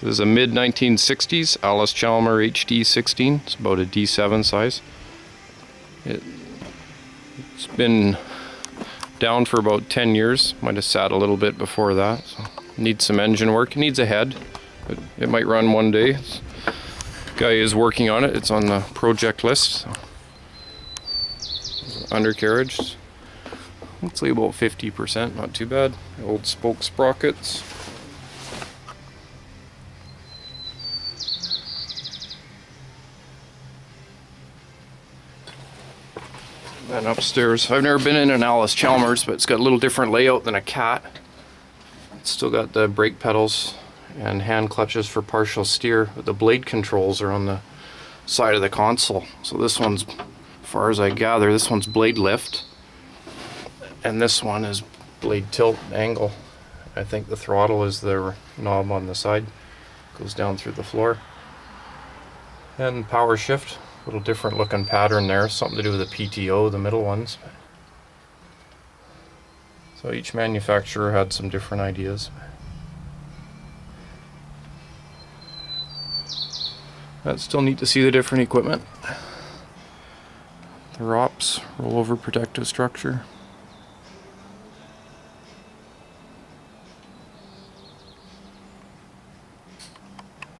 This is a mid-1960s Allis Chalmers HD16. It's about a D7 size. It's been down for about 10 years. Might have sat a little bit before that. So needs some engine work. It needs a head. It might run one day. Guy is working on it. It's on the project list. So. Undercarriage. Let's say about 50%. Not too bad. Old spoke sprockets. And upstairs, I've never been in an Allis Chalmers, but it's got a little different layout than a Cat. It's still got the brake pedals and hand clutches for partial steer, but the blade controls are on the side of the console. So this one's, as far as I gather, this one's blade lift, and this one is blade tilt angle. I think the throttle is the knob on the side, goes down through the floor. And power shift. A little different looking pattern there, something to do with the PTO, the middle ones. So each manufacturer had some different ideas. That's still neat to see the different equipment. The ROPS, rollover protective structure.